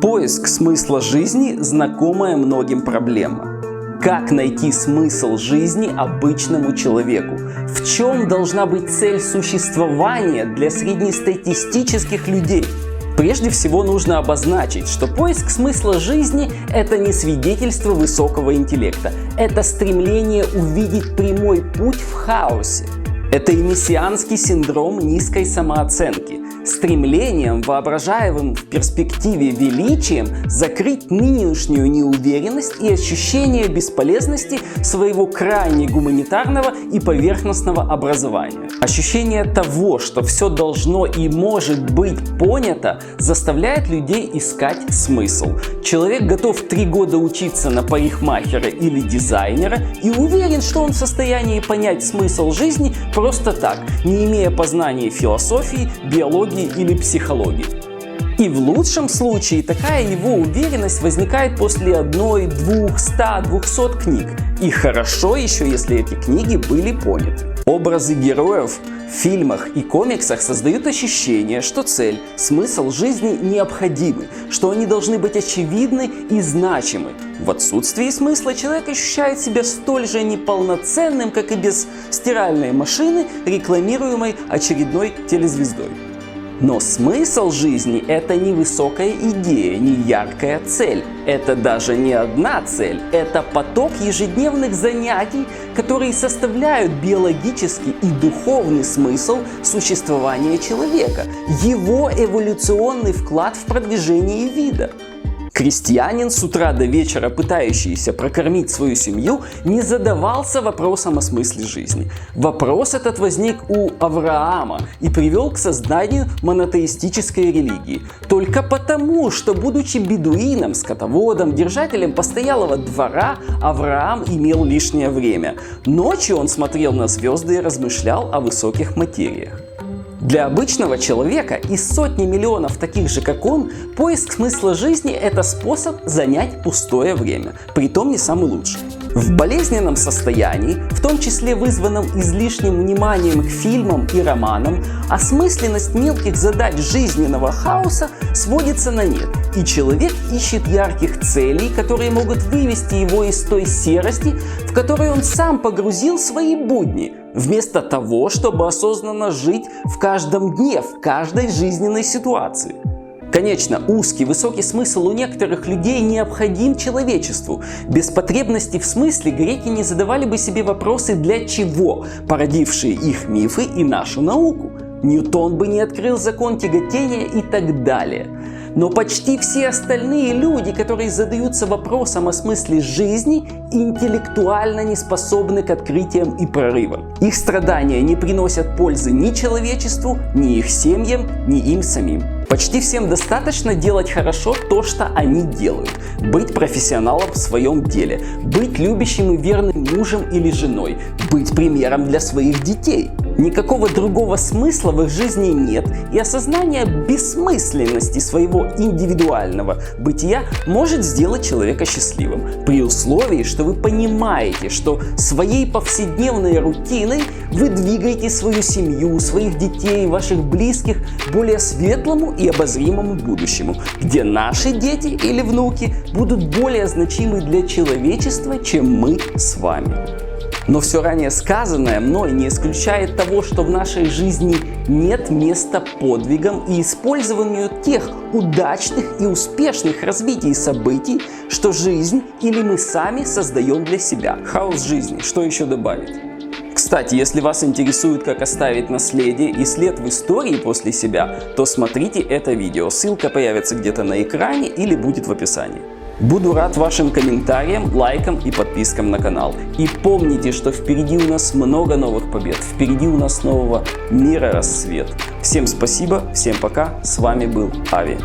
Поиск смысла жизни – знакомая многим проблема. Как найти смысл жизни обычному человеку? В чем должна быть цель существования для среднестатистических людей? Прежде всего нужно обозначить, что поиск смысла жизни – это не свидетельство высокого интеллекта, это стремление увидеть прямой путь в хаосе. Это и мессианский синдром низкой самооценки, стремлением, воображаемым в перспективе величием, закрыть нынешнюю неуверенность и ощущение бесполезности своего крайне гуманитарного и поверхностного образования. Ощущение того, что все должно и может быть понято, заставляет людей искать смысл. Человек готов 3 года учиться на парикмахера или дизайнера и уверен, что он в состоянии понять смысл жизни просто так, не имея познания философии, биологии или психологии. И в лучшем случае такая его уверенность возникает после 1, 2, 100, 200 книг. И хорошо еще, если эти книги были поняты. Образы героев в фильмах и комиксах создают ощущение, что цель, смысл жизни необходимы, что они должны быть очевидны и значимы. В отсутствии смысла человек ощущает себя столь же неполноценным, как и без стиральной машины, рекламируемой очередной телезвездой. Но смысл жизни – это не высокая идея, не яркая цель. Это даже не одна цель. Это поток ежедневных занятий, которые составляют биологический и духовный смысл существования человека, его эволюционный вклад в продвижение вида. Крестьянин, с утра до вечера пытающийся прокормить свою семью, не задавался вопросом о смысле жизни. Вопрос этот возник у Авраама и привел к созданию монотеистической религии. Только потому, что, будучи бедуином, скотоводом, держателем постоялого двора, Авраам имел лишнее время. Ночью он смотрел на звезды и размышлял о высоких материях. Для обычного человека и сотни миллионов таких же, как он, поиск смысла жизни – это способ занять пустое время, притом не самый лучший. В болезненном состоянии, в том числе вызванном излишним вниманием к фильмам и романам, осмысленность мелких задач жизненного хаоса сводится на нет, и человек ищет ярких целей, которые могут вывести его из той серости, в которой он сам погрузил свои будни, вместо того, чтобы осознанно жить в каждом дне, в каждой жизненной ситуации. Конечно, узкий, высокий смысл у некоторых людей необходим человечеству. Без потребности в смысле греки не задавали бы себе вопросы «для чего?», породившие их мифы и нашу науку. Ньютон бы не открыл закон тяготения и так далее. Но почти все остальные люди, которые задаются вопросом о смысле жизни, интеллектуально не способны к открытиям и прорывам. Их страдания не приносят пользы ни человечеству, ни их семьям, ни им самим. Почти всем достаточно делать хорошо то, что они делают. Быть профессионалом в своем деле, быть любящим и верным мужем или женой, быть примером для своих детей. Никакого другого смысла в их жизни нет, и осознание бессмысленности своего индивидуального бытия может сделать человека счастливым, при условии, что вы понимаете, что своей повседневной рутиной вы двигаете свою семью, своих детей, ваших близких к более светлому и обозримому будущему, где наши дети или внуки будут более значимы для человечества, чем мы с вами. Но все ранее сказанное мной не исключает того, что в нашей жизни нет места подвигам и использованию тех удачных и успешных развитий событий, что жизнь или мы сами создаем для себя. Хаос жизни. Что еще добавить? Кстати, если вас интересует, как оставить наследие и след в истории после себя, то смотрите это видео. Ссылка появится где-то на экране или будет в описании. Буду рад вашим комментариям, лайкам и подпискам на канал. И помните, что впереди у нас много новых побед, впереди у нас нового мира рассвет. Всем спасибо, всем пока, с вами был Ави.